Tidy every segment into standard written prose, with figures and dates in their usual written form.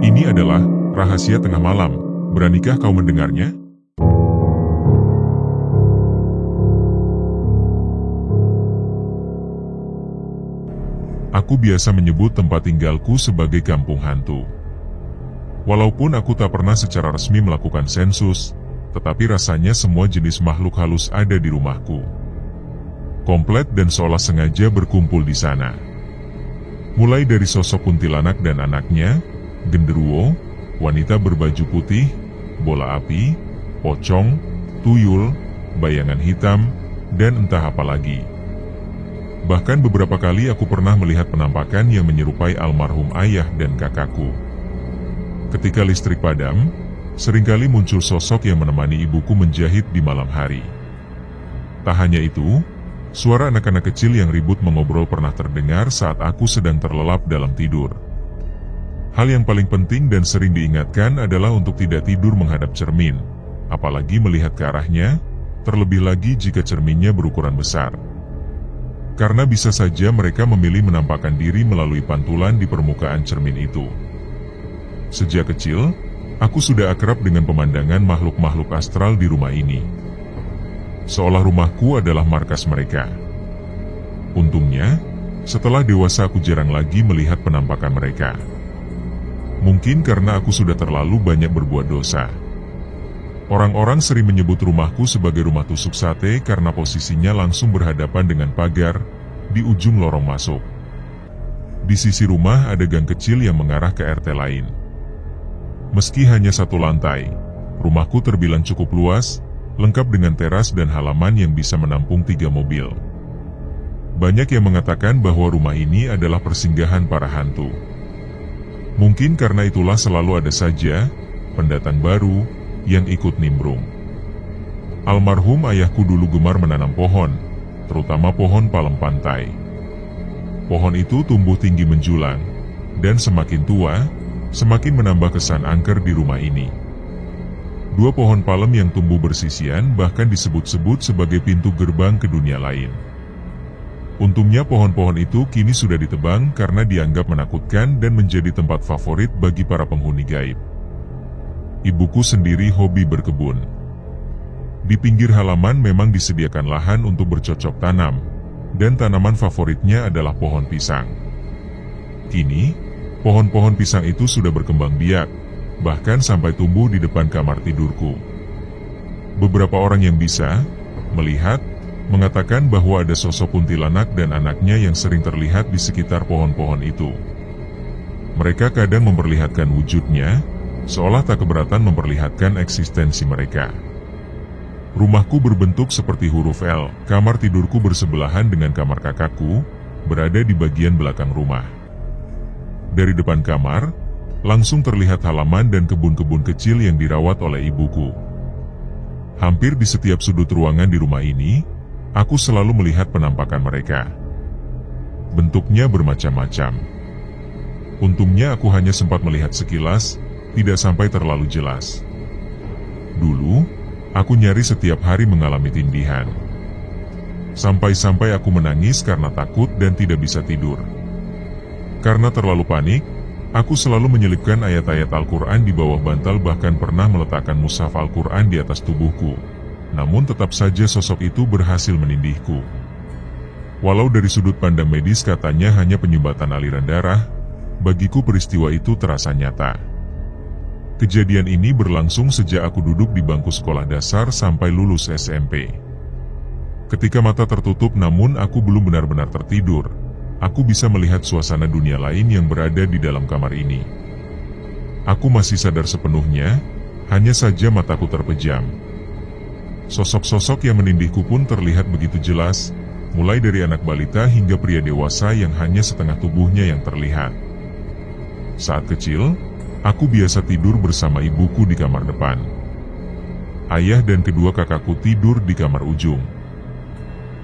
Ini adalah rahasia tengah malam. Beranikah kau mendengarnya? Aku biasa menyebut tempat tinggalku sebagai kampung hantu. Walaupun aku tak pernah secara resmi melakukan sensus, tetapi rasanya semua jenis makhluk halus ada di rumahku. Komplet dan seolah sengaja berkumpul di sana. Mulai dari sosok kuntilanak dan anaknya, genderuwo, wanita berbaju putih, bola api, pocong, tuyul, bayangan hitam, dan entah apa lagi. Bahkan beberapa kali aku pernah melihat penampakan yang menyerupai almarhum ayah dan kakakku. Ketika listrik padam, seringkali muncul sosok yang menemani ibuku menjahit di malam hari. Tak hanya itu, suara anak-anak kecil yang ribut mengobrol pernah terdengar saat aku sedang terlelap dalam tidur. Hal yang paling penting dan sering diingatkan adalah untuk tidak tidur menghadap cermin, apalagi melihat ke arahnya, terlebih lagi jika cerminnya berukuran besar. Karena bisa saja mereka memilih menampakkan diri melalui pantulan di permukaan cermin itu. Sejak kecil, aku sudah akrab dengan pemandangan makhluk-makhluk astral di rumah ini. Seolah rumahku adalah markas mereka. Untungnya, setelah dewasa aku jarang lagi melihat penampakan mereka. Mungkin karena aku sudah terlalu banyak berbuat dosa. Orang-orang sering menyebut rumahku sebagai rumah tusuk sate karena posisinya langsung berhadapan dengan pagar di ujung lorong masuk. Di sisi rumah ada gang kecil yang mengarah ke RT lain. Meski hanya satu lantai, rumahku terbilang cukup luas, lengkap dengan teras dan halaman yang bisa menampung 3 mobil. Banyak yang mengatakan bahwa rumah ini adalah persinggahan para hantu. Mungkin karena itulah selalu ada saja pendatang baru yang ikut nimbrung. Almarhum ayahku dulu gemar menanam pohon, terutama pohon palem pantai. Pohon itu tumbuh tinggi menjulang, dan semakin tua, semakin menambah kesan angker di rumah ini. 2 pohon palem yang tumbuh bersisian bahkan disebut-sebut sebagai pintu gerbang ke dunia lain. Untungnya pohon-pohon itu kini sudah ditebang karena dianggap menakutkan dan menjadi tempat favorit bagi para penghuni gaib. Ibuku sendiri hobi berkebun. Di pinggir halaman memang disediakan lahan untuk bercocok tanam, dan tanaman favoritnya adalah pohon pisang. Kini, pohon-pohon pisang itu sudah berkembang biak, bahkan sampai tumbuh di depan kamar tidurku. Beberapa orang yang bisa melihat, mengatakan bahwa ada sosok kuntilanak dan anaknya yang sering terlihat di sekitar pohon-pohon itu. Mereka kadang memperlihatkan wujudnya, seolah tak keberatan memperlihatkan eksistensi mereka. Rumahku berbentuk seperti huruf L, kamar tidurku bersebelahan dengan kamar kakakku, berada di bagian belakang rumah. Dari depan kamar, langsung terlihat halaman dan kebun-kebun kecil yang dirawat oleh ibuku. Hampir di setiap sudut ruangan di rumah ini, aku selalu melihat penampakan mereka. Bentuknya bermacam-macam. Untungnya aku hanya sempat melihat sekilas, tidak sampai terlalu jelas. Dulu, aku nyaris setiap hari mengalami tindihan. Sampai-sampai aku menangis karena takut dan tidak bisa tidur. Karena terlalu panik, aku selalu menyelipkan ayat-ayat Al-Quran di bawah bantal, bahkan pernah meletakkan mushaf Al-Quran di atas tubuhku. Namun tetap saja sosok itu berhasil menindihku. Walau dari sudut pandang medis katanya hanya penyumbatan aliran darah, bagiku peristiwa itu terasa nyata. Kejadian ini berlangsung sejak aku duduk di bangku sekolah dasar sampai lulus SMP. Ketika mata tertutup namun aku belum benar-benar tertidur, aku bisa melihat suasana dunia lain yang berada di dalam kamar ini. Aku masih sadar sepenuhnya, hanya saja mataku terpejam. Sosok-sosok yang menindihku pun terlihat begitu jelas, mulai dari anak balita hingga pria dewasa yang hanya setengah tubuhnya yang terlihat. Saat kecil, aku biasa tidur bersama ibuku di kamar depan. Ayah dan kedua kakakku tidur di kamar ujung.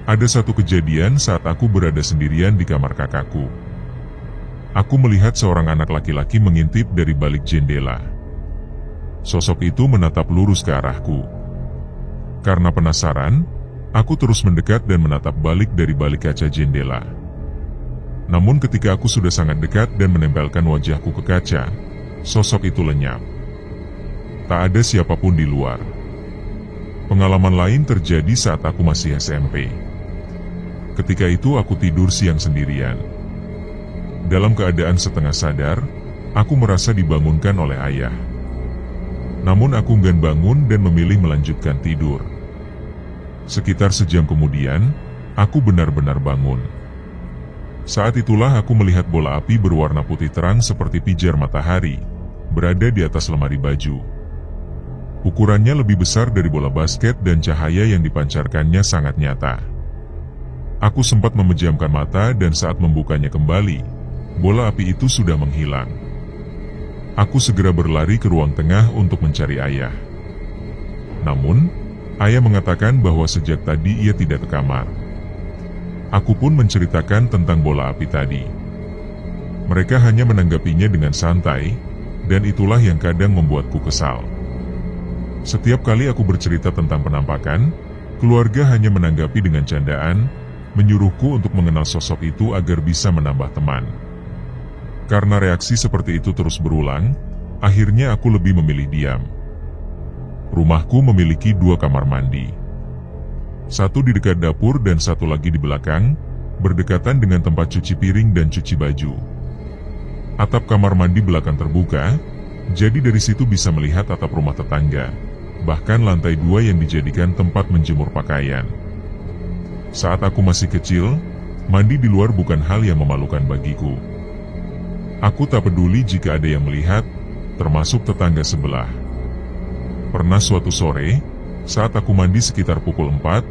Ada satu kejadian saat aku berada sendirian di kamar kakakku. Aku melihat seorang anak laki-laki mengintip dari balik jendela. Sosok itu menatap lurus ke arahku. Karena penasaran, aku terus mendekat dan menatap balik dari balik kaca jendela. Namun ketika aku sudah sangat dekat dan menempelkan wajahku ke kaca, sosok itu lenyap. Tak ada siapapun di luar. Pengalaman lain terjadi saat aku masih SMP. Ketika itu aku tidur siang sendirian. Dalam keadaan setengah sadar, aku merasa dibangunkan oleh ayah. Namun aku enggan bangun dan memilih melanjutkan tidur. Sekitar sejam kemudian, aku benar-benar bangun. Saat itulah aku melihat bola api berwarna putih terang seperti pijar matahari, berada di atas lemari baju. Ukurannya lebih besar dari bola basket dan cahaya yang dipancarkannya sangat nyata. Aku sempat memejamkan mata dan saat membukanya kembali, bola api itu sudah menghilang. Aku segera berlari ke ruang tengah untuk mencari ayah. Namun, ayah mengatakan bahwa sejak tadi ia tidak ke kamar. Aku pun menceritakan tentang bola api tadi. Mereka hanya menanggapinya dengan santai, dan itulah yang kadang membuatku kesal. Setiap kali aku bercerita tentang penampakan, keluarga hanya menanggapi dengan candaan, menyuruhku untuk mengenal sosok itu agar bisa menambah teman. Karena reaksi seperti itu terus berulang, akhirnya aku lebih memilih diam. Rumahku memiliki 2 kamar mandi. Satu di dekat dapur dan satu lagi di belakang, berdekatan dengan tempat cuci piring dan cuci baju. Atap kamar mandi belakang terbuka, jadi dari situ bisa melihat atap rumah tetangga, bahkan lantai 2 yang dijadikan tempat menjemur pakaian. Saat aku masih kecil, mandi di luar bukan hal yang memalukan bagiku. Aku tak peduli jika ada yang melihat, termasuk tetangga sebelah. Pernah suatu sore, saat aku mandi sekitar pukul 4,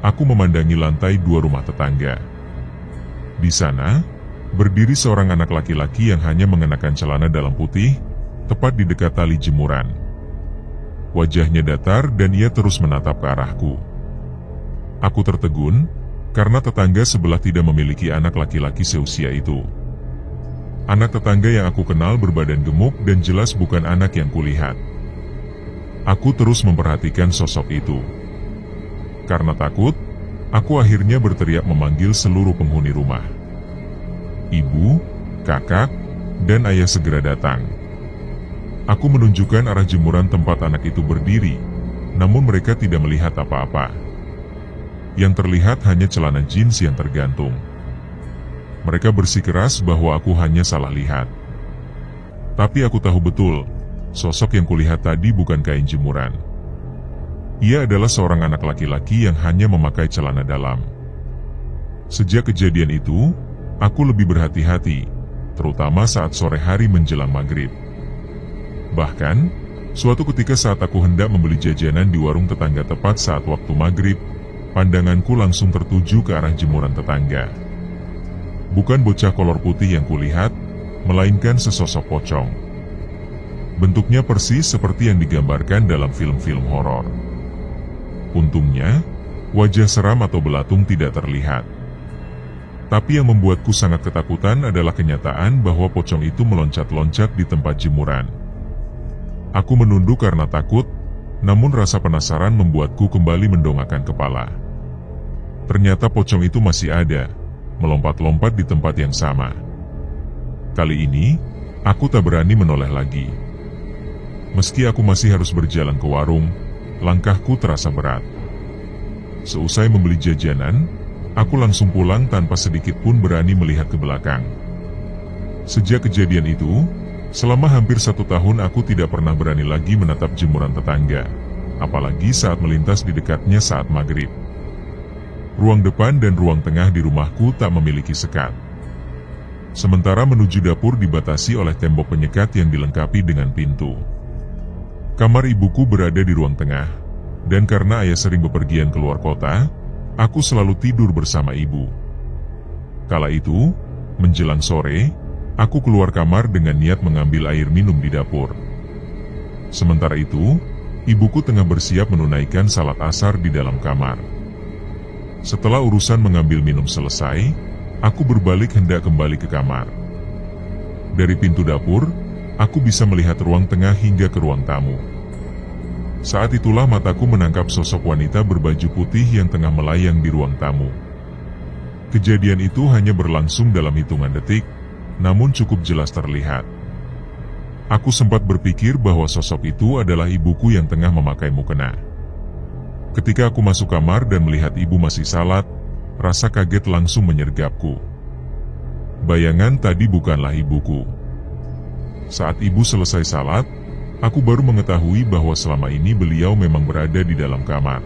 aku memandangi lantai 2 rumah tetangga. Di sana, berdiri seorang anak laki-laki yang hanya mengenakan celana dalam putih, tepat di dekat tali jemuran. Wajahnya datar dan ia terus menatap ke arahku. Aku tertegun, karena tetangga sebelah tidak memiliki anak laki-laki seusia itu. Anak tetangga yang aku kenal berbadan gemuk dan jelas bukan anak yang kulihat. Aku terus memperhatikan sosok itu. Karena takut, aku akhirnya berteriak memanggil seluruh penghuni rumah. Ibu, kakak, dan ayah segera datang. Aku menunjukkan arah jemuran tempat anak itu berdiri, namun mereka tidak melihat apa-apa. Yang terlihat hanya celana jeans yang tergantung. Mereka bersikeras bahwa aku hanya salah lihat. Tapi aku tahu betul, sosok yang kulihat tadi bukan kain jemuran. Ia adalah seorang anak laki-laki yang hanya memakai celana dalam. Sejak kejadian itu, aku lebih berhati-hati, terutama saat sore hari menjelang maghrib. Bahkan, suatu ketika saat aku hendak membeli jajanan di warung tetangga tepat saat waktu maghrib, pandanganku langsung tertuju ke arah jemuran tetangga. Bukan bocah kolor putih yang kulihat, melainkan sesosok pocong. Bentuknya persis seperti yang digambarkan dalam film-film horor. Untungnya, wajah seram atau belatung tidak terlihat. Tapi yang membuatku sangat ketakutan adalah kenyataan bahwa pocong itu meloncat-loncat di tempat jemuran. Aku menunduk karena takut, namun rasa penasaran membuatku kembali mendongakkan kepala. Ternyata pocong itu masih ada, melompat-lompat di tempat yang sama. Kali ini, aku tak berani menoleh lagi. Meski aku masih harus berjalan ke warung, langkahku terasa berat. Seusai membeli jajanan, aku langsung pulang tanpa sedikit pun berani melihat ke belakang. Sejak kejadian itu, selama hampir 1 tahun aku tidak pernah berani lagi menatap jemuran tetangga, apalagi saat melintas di dekatnya saat maghrib. Ruang depan dan ruang tengah di rumahku tak memiliki sekat. Sementara menuju dapur dibatasi oleh tembok penyekat yang dilengkapi dengan pintu. Kamar ibuku berada di ruang tengah, dan karena ayah sering bepergian keluar kota, aku selalu tidur bersama ibu. Kala itu, menjelang sore, aku keluar kamar dengan niat mengambil air minum di dapur. Sementara itu, ibuku tengah bersiap menunaikan salat asar di dalam kamar. Setelah urusan mengambil minum selesai, aku berbalik hendak kembali ke kamar. Dari pintu dapur, aku bisa melihat ruang tengah hingga ke ruang tamu. Saat itulah mataku menangkap sosok wanita berbaju putih yang tengah melayang di ruang tamu. Kejadian itu hanya berlangsung dalam hitungan detik, namun cukup jelas terlihat. Aku sempat berpikir bahwa sosok itu adalah ibuku yang tengah memakai mukena. Ketika aku masuk kamar dan melihat ibu masih salat, rasa kaget langsung menyergapku. Bayangan tadi bukanlah ibuku. Saat ibu selesai salat, aku baru mengetahui bahwa selama ini beliau memang berada di dalam kamar.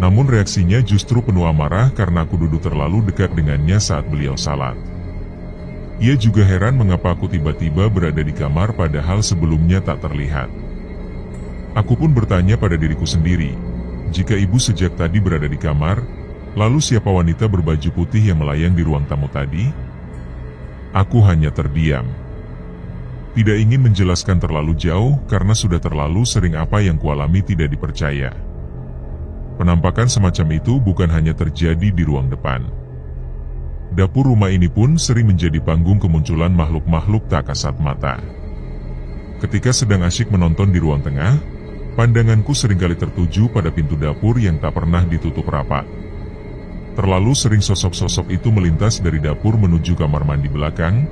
Namun reaksinya justru penuh amarah karena aku duduk terlalu dekat dengannya saat beliau salat. Ia juga heran mengapa aku tiba-tiba berada di kamar padahal sebelumnya tak terlihat. Aku pun bertanya pada diriku sendiri, jika ibu sejak tadi berada di kamar, lalu siapa wanita berbaju putih yang melayang di ruang tamu tadi? Aku hanya terdiam. Tidak ingin menjelaskan terlalu jauh karena sudah terlalu sering apa yang kualami tidak dipercaya. Penampakan semacam itu bukan hanya terjadi di ruang depan. Dapur rumah ini pun sering menjadi panggung kemunculan makhluk-makhluk tak kasat mata. Ketika sedang asyik menonton di ruang tengah, pandanganku seringkali tertuju pada pintu dapur yang tak pernah ditutup rapat. Terlalu sering sosok-sosok itu melintas dari dapur menuju kamar mandi belakang,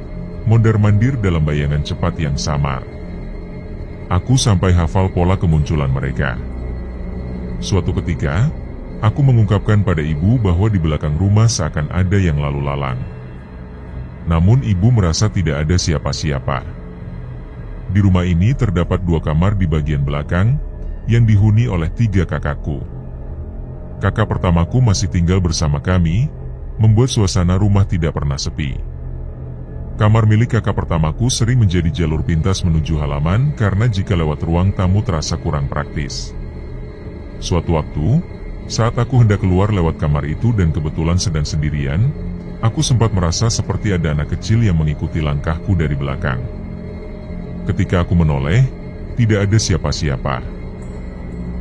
mondar-mandir dalam bayangan cepat yang samar. Aku sampai hafal pola kemunculan mereka. Suatu ketika, aku mengungkapkan pada ibu bahwa di belakang rumah seakan ada yang lalu lalang. Namun ibu merasa tidak ada siapa-siapa. Di rumah ini terdapat 2 kamar di bagian belakang, yang dihuni oleh 3 kakakku. Kakak pertamaku masih tinggal bersama kami, membuat suasana rumah tidak pernah sepi. Kamar milik kakak pertamaku sering menjadi jalur pintas menuju halaman karena jika lewat ruang tamu terasa kurang praktis. Suatu waktu, saat aku hendak keluar lewat kamar itu dan kebetulan sedang sendirian, aku sempat merasa seperti ada anak kecil yang mengikuti langkahku dari belakang. Ketika aku menoleh, tidak ada siapa-siapa.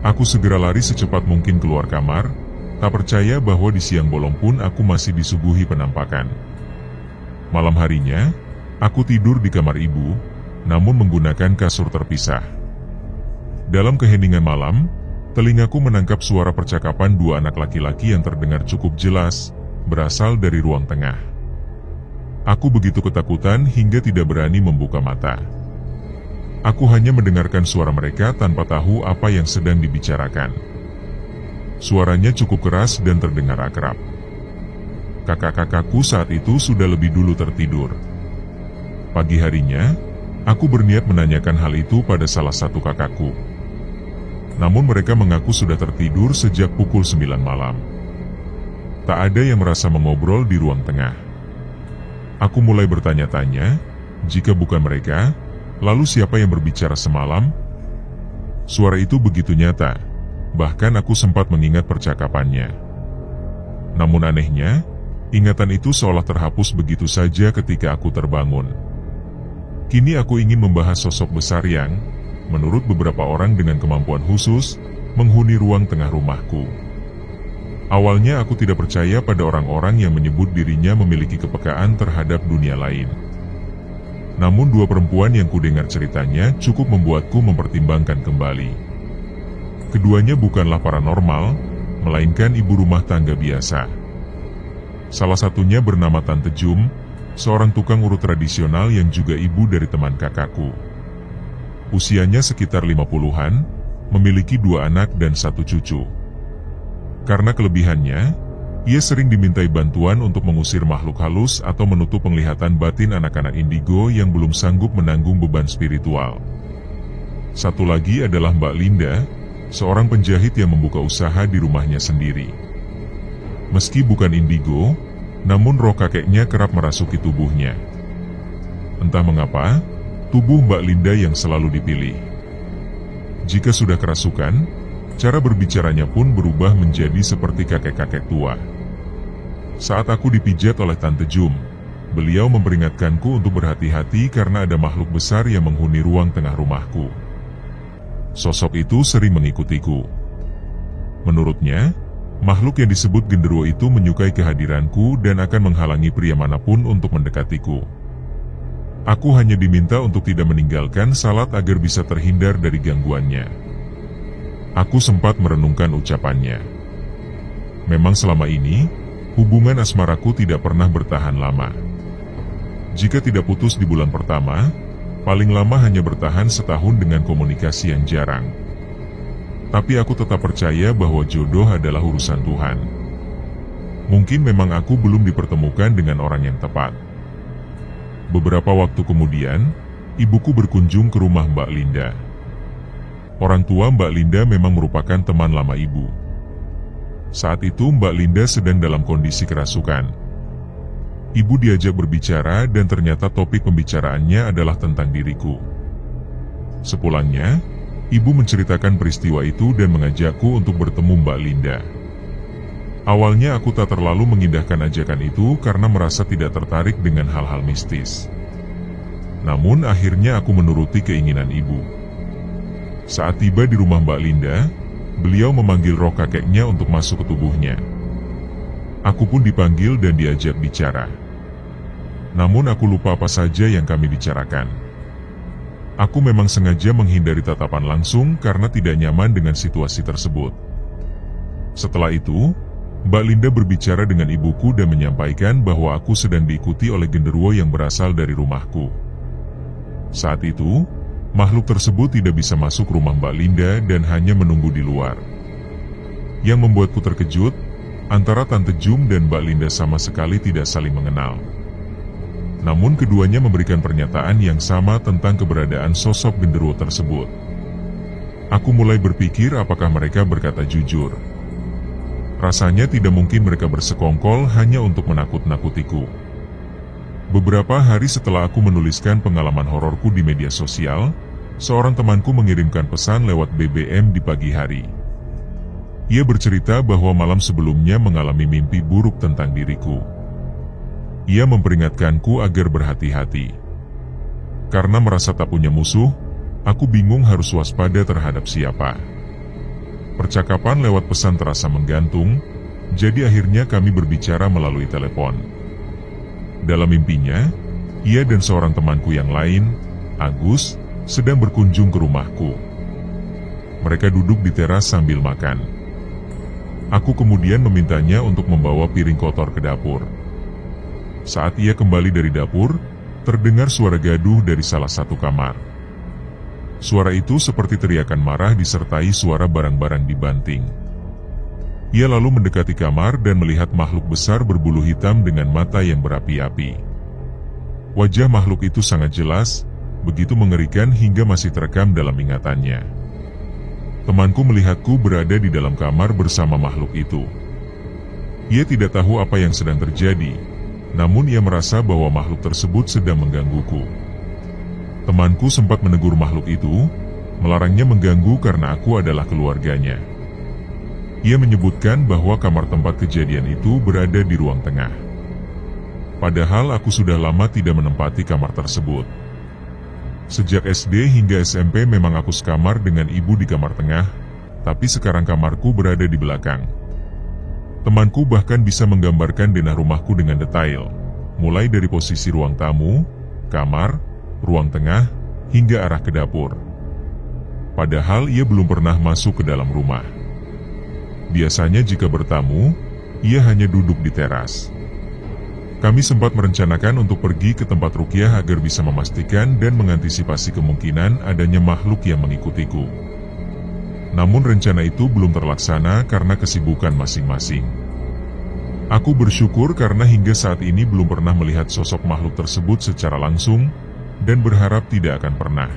Aku segera lari secepat mungkin keluar kamar, tak percaya bahwa di siang bolong pun aku masih disuguhi penampakan. Malam harinya, aku tidur di kamar ibu, namun menggunakan kasur terpisah. Dalam keheningan malam, telingaku menangkap suara percakapan 2 anak laki-laki yang terdengar cukup jelas, berasal dari ruang tengah. Aku begitu ketakutan hingga tidak berani membuka mata. Aku hanya mendengarkan suara mereka tanpa tahu apa yang sedang dibicarakan. Suaranya cukup keras dan terdengar akrab. Kakak-kakakku saat itu sudah lebih dulu tertidur. Pagi harinya, aku berniat menanyakan hal itu pada salah satu kakakku. Namun mereka mengaku sudah tertidur sejak pukul 9 malam. Tak ada yang merasa mengobrol di ruang tengah. Aku mulai bertanya-tanya, jika bukan mereka, lalu siapa yang berbicara semalam? Suara itu begitu nyata, bahkan aku sempat mengingat percakapannya. Namun anehnya, ingatan itu seolah terhapus begitu saja ketika aku terbangun. Kini aku ingin membahas sosok besar yang, menurut beberapa orang dengan kemampuan khusus, menghuni ruang tengah rumahku. Awalnya aku tidak percaya pada orang-orang yang menyebut dirinya memiliki kepekaan terhadap dunia lain. Namun 2 perempuan yang kudengar ceritanya cukup membuatku mempertimbangkan kembali. Keduanya bukanlah paranormal, melainkan ibu rumah tangga biasa. Salah satunya bernama Tante Jum, seorang tukang urut tradisional yang juga ibu dari teman kakakku. Usianya sekitar 50-an, memiliki 2 anak dan 1 cucu. Karena kelebihannya, ia sering dimintai bantuan untuk mengusir makhluk halus atau menutup penglihatan batin anak-anak indigo yang belum sanggup menanggung beban spiritual. Satu lagi adalah Mbak Linda, seorang penjahit yang membuka usaha di rumahnya sendiri. Meski bukan indigo, namun roh kakeknya kerap merasuki tubuhnya. Entah mengapa, tubuh Mbak Linda yang selalu dipilih. Jika sudah kerasukan, cara berbicaranya pun berubah menjadi seperti kakek-kakek tua. Saat aku dipijat oleh Tante Jum, beliau memperingatkanku untuk berhati-hati karena ada makhluk besar yang menghuni ruang tengah rumahku. Sosok itu sering mengikutiku. Menurutnya, makhluk yang disebut genderuwo itu menyukai kehadiranku dan akan menghalangi pria manapun untuk mendekatiku. Aku hanya diminta untuk tidak meninggalkan salat agar bisa terhindar dari gangguannya. Aku sempat merenungkan ucapannya. Memang selama ini, hubungan asmaraku tidak pernah bertahan lama. Jika tidak putus di bulan pertama, Paling lama hanya bertahan setahun dengan komunikasi yang jarang. Tapi aku tetap percaya bahwa jodoh adalah urusan Tuhan. Mungkin memang aku belum dipertemukan dengan orang yang tepat. Beberapa waktu kemudian, ibuku berkunjung ke rumah Mbak Linda. Orang tua Mbak Linda memang merupakan teman lama ibu. Saat itu Mbak Linda sedang dalam kondisi kerasukan. Ibu diajak berbicara dan ternyata topik pembicaraannya adalah tentang diriku. Sepulangnya, ibu menceritakan peristiwa itu dan mengajakku untuk bertemu Mbak Linda. Awalnya aku tak terlalu mengindahkan ajakan itu karena merasa tidak tertarik dengan hal-hal mistis. Namun akhirnya aku menuruti keinginan ibu. Saat tiba di rumah Mbak Linda, beliau memanggil roh kakeknya untuk masuk ke tubuhnya. Aku pun dipanggil dan diajak bicara. Namun aku lupa apa saja yang kami bicarakan. Aku memang sengaja menghindari tatapan langsung karena tidak nyaman dengan situasi tersebut. Setelah itu, Mbak Linda berbicara dengan ibuku dan menyampaikan bahwa aku sedang diikuti oleh genderuwo yang berasal dari rumahku. Saat itu, makhluk tersebut tidak bisa masuk rumah Mbak Linda dan hanya menunggu di luar. Yang membuatku terkejut, antara Tante Jum dan Mbak Linda sama sekali tidak saling mengenal. Namun keduanya memberikan pernyataan yang sama tentang keberadaan sosok genderuwo tersebut. Aku mulai berpikir apakah mereka berkata jujur. Rasanya tidak mungkin mereka bersekongkol hanya untuk menakut-nakutiku. Beberapa hari setelah aku menuliskan pengalaman hororku di media sosial, seorang temanku mengirimkan pesan lewat BBM di pagi hari. Ia bercerita bahwa malam sebelumnya mengalami mimpi buruk tentang diriku. Ia memperingatkanku agar berhati-hati. Karena merasa tak punya musuh, aku bingung harus waspada terhadap siapa. Percakapan lewat pesan terasa menggantung, jadi akhirnya kami berbicara melalui telepon. Dalam mimpinya, ia dan seorang temanku yang lain, Agus, sedang berkunjung ke rumahku. Mereka duduk di teras sambil makan. Aku kemudian memintanya untuk membawa piring kotor ke dapur. Saat ia kembali dari dapur, terdengar suara gaduh dari salah satu kamar. Suara itu seperti teriakan marah disertai suara barang-barang dibanting. Ia lalu mendekati kamar dan melihat makhluk besar berbulu hitam dengan mata yang berapi-api. Wajah makhluk itu sangat jelas, begitu mengerikan hingga masih terekam dalam ingatannya. Temanku melihatku berada di dalam kamar bersama makhluk itu. Ia tidak tahu apa yang sedang terjadi, namun ia merasa bahwa makhluk tersebut sedang menggangguku. Temanku sempat menegur makhluk itu, melarangnya mengganggu karena aku adalah keluarganya. Ia menyebutkan bahwa kamar tempat kejadian itu berada di ruang tengah. Padahal aku sudah lama tidak menempati kamar tersebut. Sejak SD hingga SMP memang aku sekamar dengan ibu di kamar tengah, tapi sekarang kamarku berada di belakang. Temanku bahkan bisa menggambarkan denah rumahku dengan detail, mulai dari posisi ruang tamu, kamar, ruang tengah, hingga arah ke dapur. Padahal ia belum pernah masuk ke dalam rumah. Biasanya jika bertamu, ia hanya duduk di teras. Kami sempat merencanakan untuk pergi ke tempat ruqyah agar bisa memastikan dan mengantisipasi kemungkinan adanya makhluk yang mengikutiku. Namun rencana itu belum terlaksana karena kesibukan masing-masing. Aku bersyukur karena hingga saat ini belum pernah melihat sosok makhluk tersebut secara langsung dan berharap tidak akan pernah.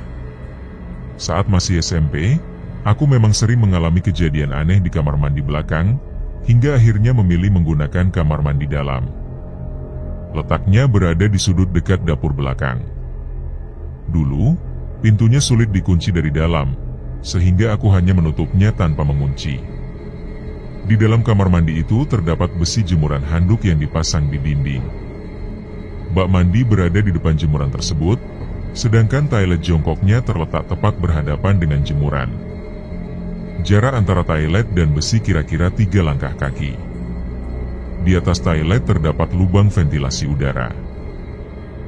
Saat masih SMP, aku memang sering mengalami kejadian aneh di kamar mandi belakang, hingga akhirnya memilih menggunakan kamar mandi dalam. Letaknya berada di sudut dekat dapur belakang. Dulu, pintunya sulit dikunci dari dalam, sehingga aku hanya menutupnya tanpa mengunci. Di dalam kamar mandi itu terdapat besi jemuran handuk yang dipasang di dinding. Bak mandi berada di depan jemuran tersebut, sedangkan toilet jongkoknya terletak tepat berhadapan dengan jemuran. Jarak antara toilet dan besi kira-kira 3 langkah kaki. Di atas toilet terdapat lubang ventilasi udara.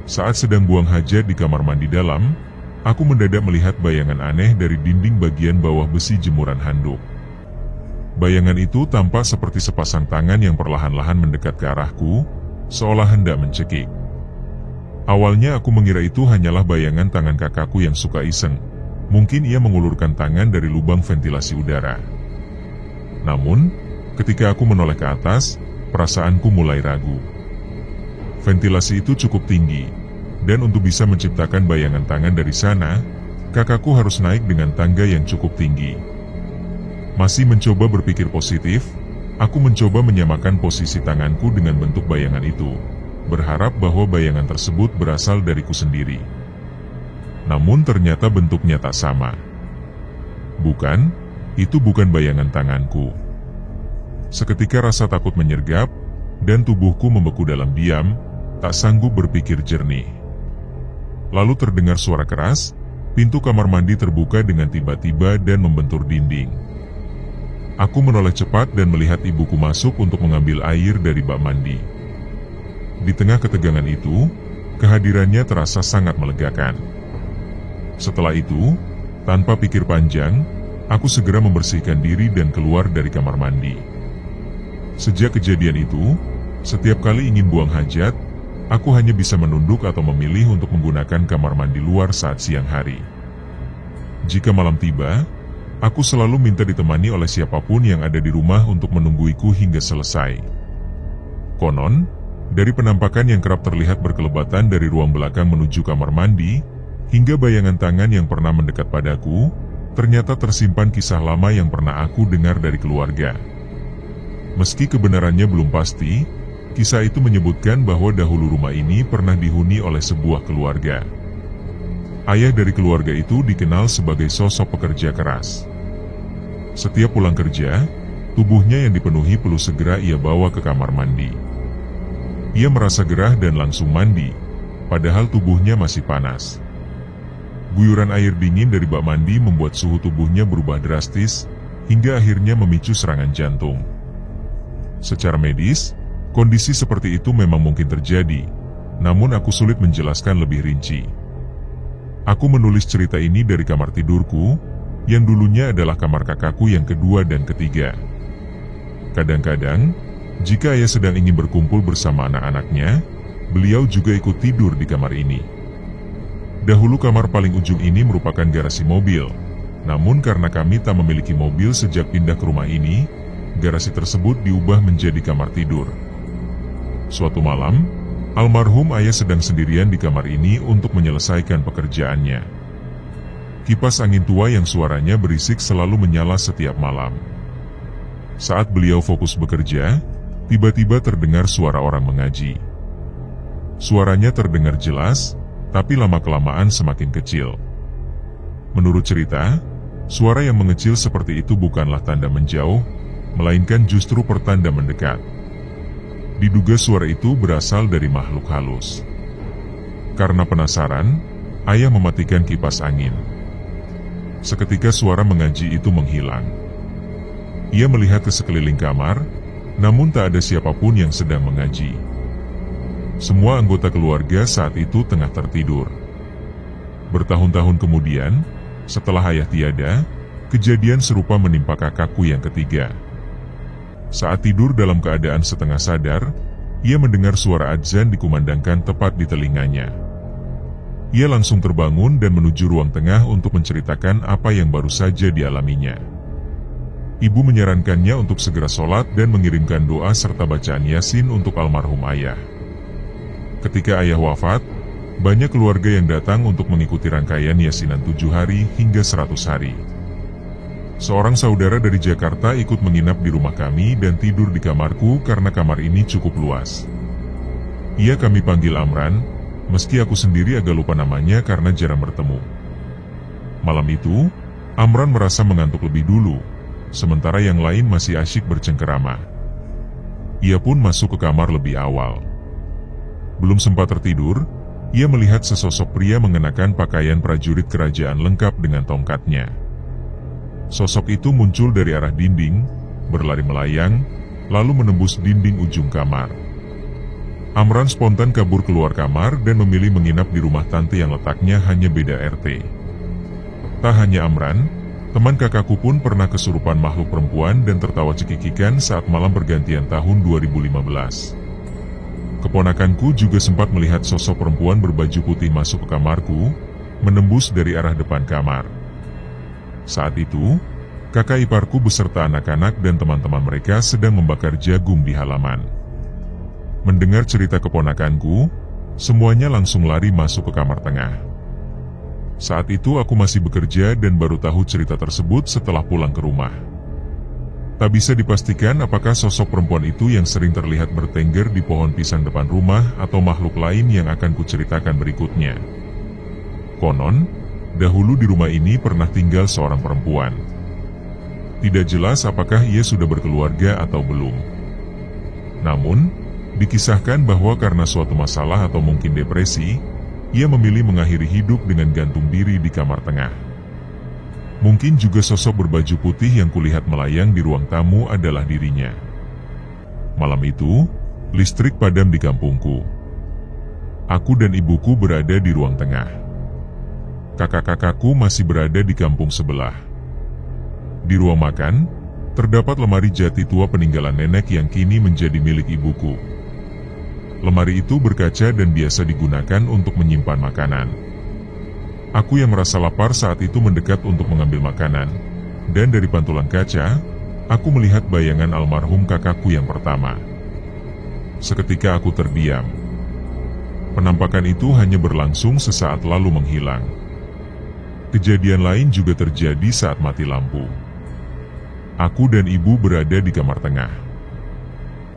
Saat sedang buang hajat di kamar mandi dalam, aku mendadak melihat bayangan aneh dari dinding bagian bawah besi jemuran handuk. Bayangan itu tampak seperti sepasang tangan yang perlahan-lahan mendekat ke arahku, seolah hendak mencekik. Awalnya aku mengira itu hanyalah bayangan tangan kakakku yang suka iseng. Mungkin ia mengulurkan tangan dari lubang ventilasi udara. Namun, ketika aku menoleh ke atas, perasaanku mulai ragu. Ventilasi itu cukup tinggi, dan untuk bisa menciptakan bayangan tangan dari sana, kakakku harus naik dengan tangga yang cukup tinggi. Masih mencoba berpikir positif, aku mencoba menyamakan posisi tanganku dengan bentuk bayangan itu, berharap bahwa bayangan tersebut berasal dariku sendiri. Namun ternyata bentuknya tak sama. Bukan, itu bukan bayangan tanganku. Seketika rasa takut menyergap, dan tubuhku membeku dalam diam, tak sanggup berpikir jernih. Lalu terdengar suara keras, pintu kamar mandi terbuka dengan tiba-tiba dan membentur dinding. Aku menoleh cepat dan melihat ibuku masuk untuk mengambil air dari bak mandi. Di tengah ketegangan itu, kehadirannya terasa sangat melegakan. Setelah itu, tanpa pikir panjang, aku segera membersihkan diri dan keluar dari kamar mandi. Sejak kejadian itu, setiap kali ingin buang hajat, aku hanya bisa menunduk atau memilih untuk menggunakan kamar mandi luar saat siang hari. Jika malam tiba, aku selalu minta ditemani oleh siapapun yang ada di rumah untuk menungguiku hingga selesai. Konon, dari penampakan yang kerap terlihat berkelebatan dari ruang belakang menuju kamar mandi, hingga bayangan tangan yang pernah mendekat padaku, ternyata tersimpan kisah lama yang pernah aku dengar dari keluarga. Meski kebenarannya belum pasti, kisah itu menyebutkan bahwa dahulu rumah ini pernah dihuni oleh sebuah keluarga. Ayah dari keluarga itu dikenal sebagai sosok pekerja keras. Setiap pulang kerja, tubuhnya yang dipenuhi peluh segera ia bawa ke kamar mandi. Ia merasa gerah dan langsung mandi, padahal tubuhnya masih panas. Guyuran air dingin dari bak mandi membuat suhu tubuhnya berubah drastis, hingga akhirnya memicu serangan jantung. Secara medis, kondisi seperti itu memang mungkin terjadi, namun aku sulit menjelaskan lebih rinci. Aku menulis cerita ini dari kamar tidurku, yang dulunya adalah kamar kakakku yang kedua dan ketiga. Kadang-kadang, jika ayah sedang ingin berkumpul bersama anak-anaknya, beliau juga ikut tidur di kamar ini. Dahulu kamar paling ujung ini merupakan garasi mobil, namun karena kami tak memiliki mobil sejak pindah ke rumah ini, garasi tersebut diubah menjadi kamar tidur. Suatu malam, almarhum ayah sedang sendirian di kamar ini untuk menyelesaikan pekerjaannya. Kipas angin tua yang suaranya berisik selalu menyala setiap malam. Saat beliau fokus bekerja, tiba-tiba terdengar suara orang mengaji. Suaranya terdengar jelas, tapi lama-kelamaan semakin kecil. Menurut cerita, suara yang mengecil seperti itu bukanlah tanda menjauh, melainkan justru pertanda mendekat. Diduga suara itu berasal dari makhluk halus. Karena penasaran, ayah mematikan kipas angin. Seketika suara mengaji itu menghilang. Ia melihat ke sekeliling kamar, namun tak ada siapapun yang sedang mengaji. Semua anggota keluarga saat itu tengah tertidur. Bertahun-tahun kemudian, setelah ayah tiada, kejadian serupa menimpa kakakku yang ketiga. Saat tidur dalam keadaan setengah sadar, ia mendengar suara adzan dikumandangkan tepat di telinganya. Ia langsung terbangun dan menuju ruang tengah untuk menceritakan apa yang baru saja dialaminya. Ibu menyarankannya untuk segera sholat dan mengirimkan doa serta bacaan Yasin untuk almarhum ayah. Ketika ayah wafat, banyak keluarga yang datang untuk mengikuti rangkaian Yasinan 7 hari hingga 100 hari. Seorang saudara dari Jakarta ikut menginap di rumah kami dan tidur di kamarku karena kamar ini cukup luas. Ia kami panggil Amran, meski aku sendiri agak lupa namanya karena jarang bertemu. Malam itu, Amran merasa mengantuk lebih dulu, sementara yang lain masih asyik bercengkerama. Ia pun masuk ke kamar lebih awal. Belum sempat tertidur, ia melihat sesosok pria mengenakan pakaian prajurit kerajaan lengkap dengan tongkatnya. Sosok itu muncul dari arah dinding, berlari melayang, lalu menembus dinding ujung kamar. Amran spontan kabur keluar kamar dan memilih menginap di rumah tante yang letaknya hanya beda RT. Tak hanya Amran, teman kakakku pun pernah kesurupan makhluk perempuan dan tertawa cekikikan saat malam pergantian tahun 2015. Keponakanku juga sempat melihat sosok perempuan berbaju putih masuk ke kamarku, menembus dari arah depan kamar. Saat itu, kakak iparku beserta anak-anak dan teman-teman mereka sedang membakar jagung di halaman. Mendengar cerita keponakanku, semuanya langsung lari masuk ke kamar tengah. Saat itu aku masih bekerja dan baru tahu cerita tersebut setelah pulang ke rumah. Tak bisa dipastikan apakah sosok perempuan itu yang sering terlihat bertengger di pohon pisang depan rumah atau makhluk lain yang akan kuceritakan berikutnya. Konon, dahulu di rumah ini pernah tinggal seorang perempuan. Tidak jelas apakah ia sudah berkeluarga atau belum. Namun, dikisahkan bahwa karena suatu masalah atau mungkin depresi, ia memilih mengakhiri hidup dengan gantung diri di kamar tengah. Mungkin juga sosok berbaju putih yang kulihat melayang di ruang tamu adalah dirinya. Malam itu, listrik padam di kampungku. Aku dan ibuku berada di ruang tengah. Kakak-kakakku masih berada di kampung sebelah. Di ruang makan, terdapat lemari jati tua peninggalan nenek yang kini menjadi milik ibuku. Lemari itu berkaca dan biasa digunakan untuk menyimpan makanan. Aku yang merasa lapar saat itu mendekat untuk mengambil makanan, dan dari pantulan kaca, aku melihat bayangan almarhum kakakku yang pertama. Seketika aku terdiam. Penampakan itu hanya berlangsung sesaat lalu menghilang. Kejadian lain juga terjadi saat mati lampu. Aku dan ibu berada di kamar tengah.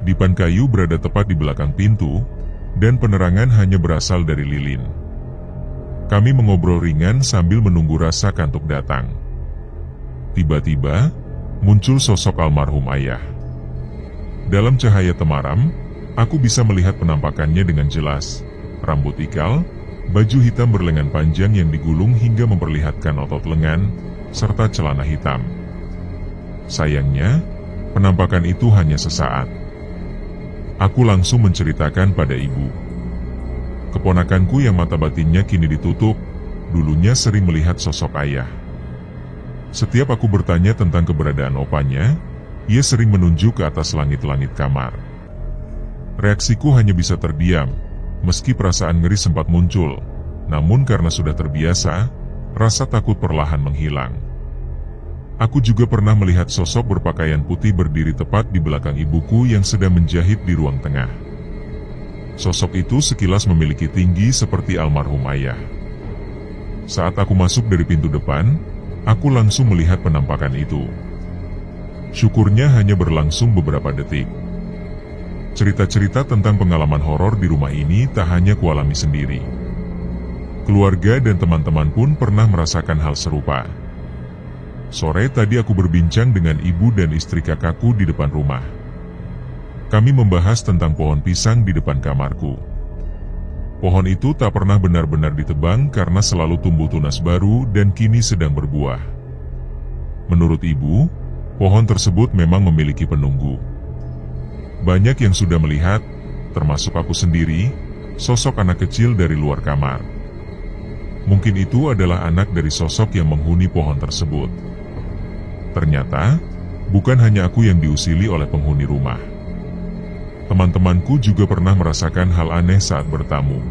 Dipan kayu berada tepat di belakang pintu, dan penerangan hanya berasal dari lilin. Kami mengobrol ringan sambil menunggu rasa kantuk datang. Tiba-tiba, muncul sosok almarhum ayah. Dalam cahaya temaram, aku bisa melihat penampakannya dengan jelas. Rambut ikal, baju hitam berlengan panjang yang digulung hingga memperlihatkan otot lengan, serta celana hitam. Sayangnya, penampakan itu hanya sesaat. Aku langsung menceritakan pada ibu. Keponakanku yang mata batinnya kini ditutup, dulunya sering melihat sosok ayah. Setiap aku bertanya tentang keberadaan opanya, ia sering menunjuk ke atas langit-langit kamar. Reaksiku hanya bisa terdiam, meski perasaan ngeri sempat muncul, namun karena sudah terbiasa, rasa takut perlahan menghilang. Aku juga pernah melihat sosok berpakaian putih berdiri tepat di belakang ibuku yang sedang menjahit di ruang tengah. Sosok itu sekilas memiliki tinggi seperti almarhum ayah. Saat aku masuk dari pintu depan, aku langsung melihat penampakan itu. Syukurnya hanya berlangsung beberapa detik. Cerita-cerita tentang pengalaman horor di rumah ini tak hanya kualami sendiri. Keluarga dan teman-teman pun pernah merasakan hal serupa. Sore tadi aku berbincang dengan ibu dan istri kakakku di depan rumah. Kami membahas tentang pohon pisang di depan kamarku. Pohon itu tak pernah benar-benar ditebang karena selalu tumbuh tunas baru dan kini sedang berbuah. Menurut ibu, pohon tersebut memang memiliki penunggu. Banyak yang sudah melihat, termasuk aku sendiri, sosok anak kecil dari luar kamar. Mungkin itu adalah anak dari sosok yang menghuni pohon tersebut. Ternyata, bukan hanya aku yang diusili oleh penghuni rumah. Teman-temanku juga pernah merasakan hal aneh saat bertamu.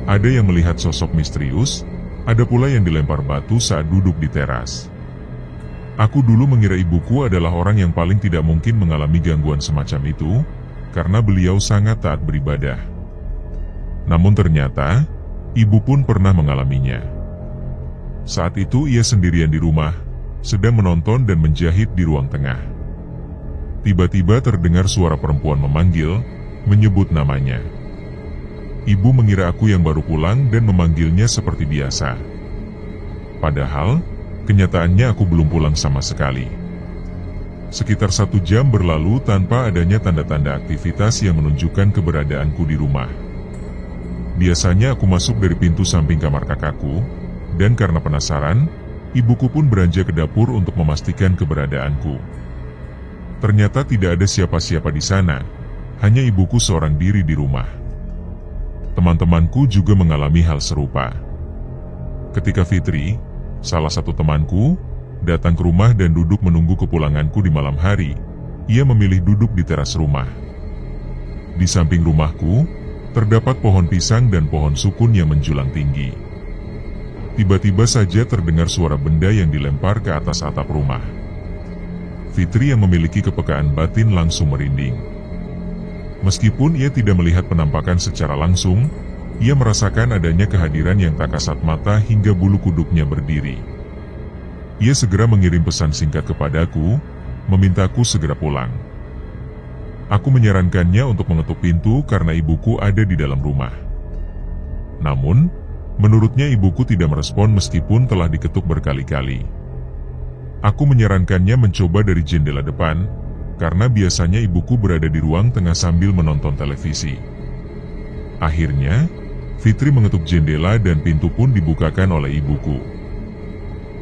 Ada yang melihat sosok misterius, ada pula yang dilempar batu saat duduk di teras. Aku dulu mengira ibuku adalah orang yang paling tidak mungkin mengalami gangguan semacam itu, karena beliau sangat taat beribadah. Namun ternyata, ibu pun pernah mengalaminya. Saat itu ia sendirian di rumah, sedang menonton dan menjahit di ruang tengah. Tiba-tiba terdengar suara perempuan memanggil, menyebut namanya. Ibu mengira aku yang baru pulang dan memanggilnya seperti biasa. Padahal, kenyataannya aku belum pulang sama sekali. Sekitar 1 jam berlalu tanpa adanya tanda-tanda aktivitas yang menunjukkan keberadaanku di rumah. Biasanya aku masuk dari pintu samping kamar kakakku, dan karena penasaran, ibuku pun beranjak ke dapur untuk memastikan keberadaanku. Ternyata tidak ada siapa-siapa di sana, hanya ibuku seorang diri di rumah. Teman-temanku juga mengalami hal serupa. Ketika Fitri, salah satu temanku, datang ke rumah dan duduk menunggu kepulanganku di malam hari, ia memilih duduk di teras rumah. Di samping rumahku, terdapat pohon pisang dan pohon sukun yang menjulang tinggi. Tiba-tiba saja terdengar suara benda yang dilempar ke atas atap rumah. Fitri yang memiliki kepekaan batin langsung merinding. Meskipun ia tidak melihat penampakan secara langsung, ia merasakan adanya kehadiran yang tak kasat mata hingga bulu kuduknya berdiri. Ia segera mengirim pesan singkat kepadaku, memintaku segera pulang. Aku menyarankannya untuk mengetuk pintu karena ibuku ada di dalam rumah. Namun, menurutnya ibuku tidak merespon meskipun telah diketuk berkali-kali. Aku menyarankannya mencoba dari jendela depan, karena biasanya ibuku berada di ruang tengah sambil menonton televisi. Akhirnya, Fitri mengetuk jendela dan pintu pun dibukakan oleh ibuku.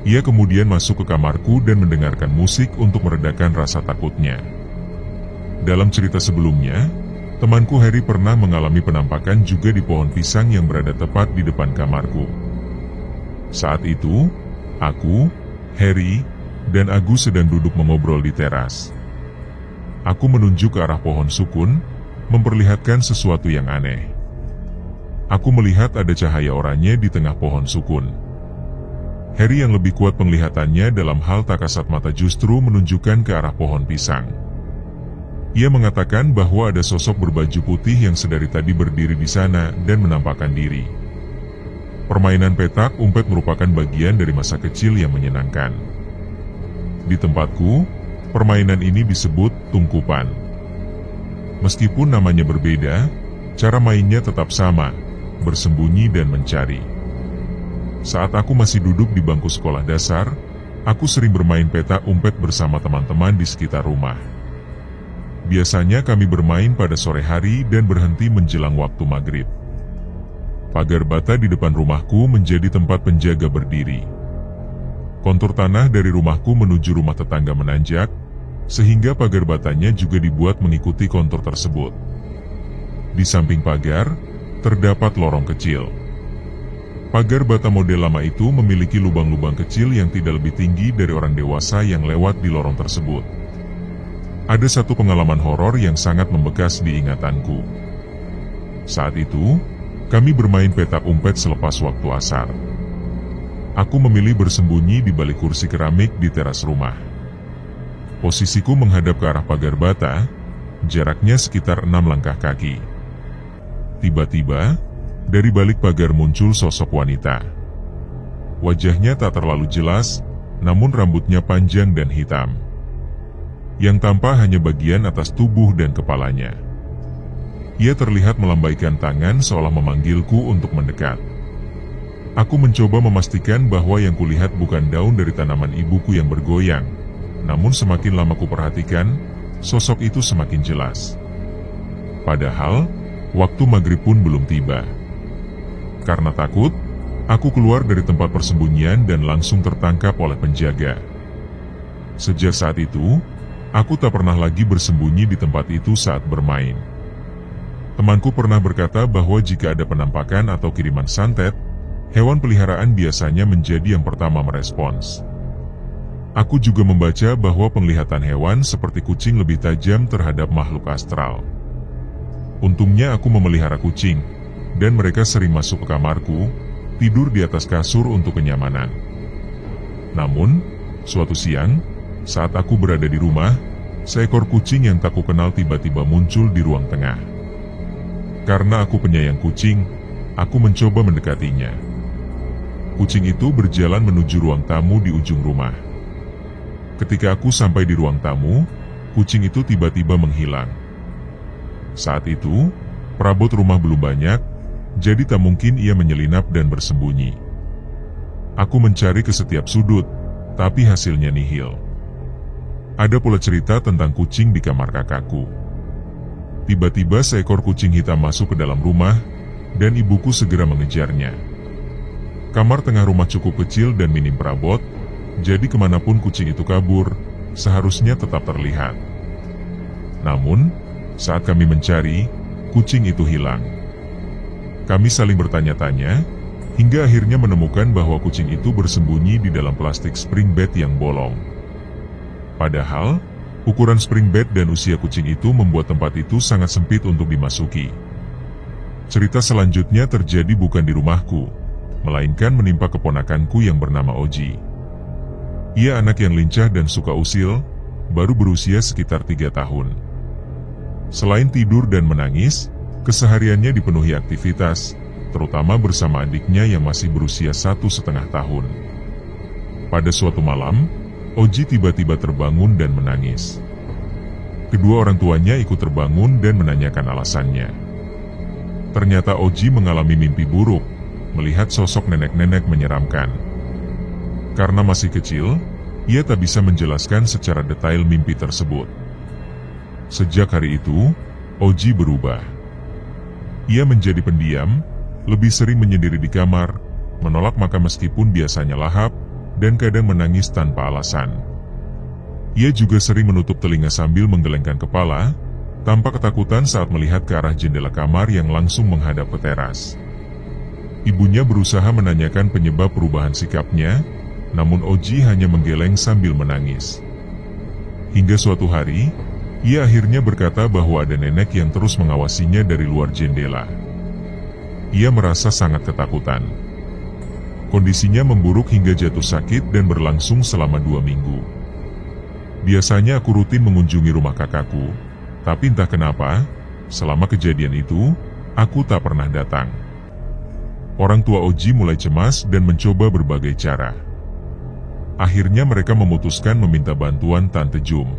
Ia kemudian masuk ke kamarku dan mendengarkan musik untuk meredakan rasa takutnya. Dalam cerita sebelumnya, temanku Harry pernah mengalami penampakan juga di pohon pisang yang berada tepat di depan kamarku. Saat itu, aku, Harry, dan Agus sedang duduk mengobrol di teras. Aku menunjuk ke arah pohon sukun, memperlihatkan sesuatu yang aneh. Aku melihat ada cahaya oranye di tengah pohon sukun. Harry yang lebih kuat penglihatannya dalam hal tak kasat mata justru menunjukkan ke arah pohon pisang. Ia mengatakan bahwa ada sosok berbaju putih yang sedari tadi berdiri di sana dan menampakkan diri. Permainan petak umpet merupakan bagian dari masa kecil yang menyenangkan. Di tempatku, permainan ini disebut tungkupan. Meskipun namanya berbeda, cara mainnya tetap sama, bersembunyi dan mencari. Saat aku masih duduk di bangku sekolah dasar, aku sering bermain petak umpet bersama teman-teman di sekitar rumah. Biasanya kami bermain pada sore hari dan berhenti menjelang waktu maghrib. Pagar bata di depan rumahku menjadi tempat penjaga berdiri. Kontur tanah dari rumahku menuju rumah tetangga menanjak, sehingga pagar batanya juga dibuat mengikuti kontur tersebut. Di samping pagar, terdapat lorong kecil. Pagar bata model lama itu memiliki lubang-lubang kecil yang tidak lebih tinggi dari orang dewasa yang lewat di lorong tersebut. Ada satu pengalaman horor yang sangat membekas di ingatanku. Saat itu, kami bermain petak umpet selepas waktu asar. Aku memilih bersembunyi di balik kursi keramik di teras rumah. Posisiku menghadap ke arah pagar bata, jaraknya sekitar 6 langkah kaki. Tiba-tiba, dari balik pagar muncul sosok wanita. Wajahnya tak terlalu jelas, namun rambutnya panjang dan hitam. Yang tampak hanya bagian atas tubuh dan kepalanya. Ia terlihat melambaikan tangan seolah memanggilku untuk mendekat. Aku mencoba memastikan bahwa yang kulihat bukan daun dari tanaman ibuku yang bergoyang, namun semakin lama kuperhatikan, sosok itu semakin jelas. Padahal, waktu maghrib pun belum tiba. Karena takut, aku keluar dari tempat persembunyian dan langsung tertangkap oleh penjaga. Sejak saat itu, aku tak pernah lagi bersembunyi di tempat itu saat bermain. Temanku pernah berkata bahwa jika ada penampakan atau kiriman santet, hewan peliharaan biasanya menjadi yang pertama merespons. Aku juga membaca bahwa penglihatan hewan seperti kucing lebih tajam terhadap makhluk astral. Untungnya aku memelihara kucing, dan mereka sering masuk ke kamarku, tidur di atas kasur untuk kenyamanan. Namun, suatu siang, saat aku berada di rumah, seekor kucing yang tak kukenal tiba-tiba muncul di ruang tengah. Karena aku penyayang kucing, aku mencoba mendekatinya. Kucing itu berjalan menuju ruang tamu di ujung rumah. Ketika aku sampai di ruang tamu, kucing itu tiba-tiba menghilang. Saat itu, perabot rumah belum banyak, jadi tak mungkin ia menyelinap dan bersembunyi. Aku mencari ke setiap sudut, tapi hasilnya nihil. Ada pula cerita tentang kucing di kamar kakakku. Tiba-tiba seekor kucing hitam masuk ke dalam rumah, dan ibuku segera mengejarnya. Kamar tengah rumah cukup kecil dan minim perabot, jadi kemanapun kucing itu kabur, seharusnya tetap terlihat. Namun, saat kami mencari, kucing itu hilang. Kami saling bertanya-tanya, hingga akhirnya menemukan bahwa kucing itu bersembunyi di dalam plastik spring bed yang bolong. Padahal, Ukuran spring bed dan usia kucing itu membuat tempat itu sangat sempit untuk dimasuki. Cerita selanjutnya terjadi bukan di rumahku, melainkan menimpa keponakanku yang bernama Oji. Ia anak yang lincah dan suka usil, baru berusia sekitar 3 tahun. Selain tidur dan menangis, kesehariannya dipenuhi aktivitas, terutama bersama adiknya yang masih berusia 1,5 tahun. Pada suatu malam, Oji tiba-tiba terbangun dan menangis. Kedua orang tuanya ikut terbangun dan menanyakan alasannya. Ternyata Oji mengalami mimpi buruk, melihat sosok nenek-nenek menyeramkan. Karena masih kecil, ia tak bisa menjelaskan secara detail mimpi tersebut. Sejak hari itu, Oji berubah. Ia menjadi pendiam, lebih sering menyendiri di kamar, menolak makan meskipun biasanya lahap, dan kadang menangis tanpa alasan. Ia juga sering menutup telinga sambil menggelengkan kepala, tanpa ketakutan saat melihat ke arah jendela kamar yang langsung menghadap ke teras. Ibunya berusaha menanyakan penyebab perubahan sikapnya, namun Oji hanya menggeleng sambil menangis. Hingga suatu hari, ia akhirnya berkata bahwa ada nenek yang terus mengawasinya dari luar jendela. Ia merasa sangat ketakutan. Kondisinya memburuk hingga jatuh sakit dan berlangsung selama 2 minggu. Biasanya aku rutin mengunjungi rumah kakakku, tapi entah kenapa, selama kejadian itu, aku tak pernah datang. Orang tua Oji mulai cemas dan mencoba berbagai cara. Akhirnya mereka memutuskan meminta bantuan Tante Jum.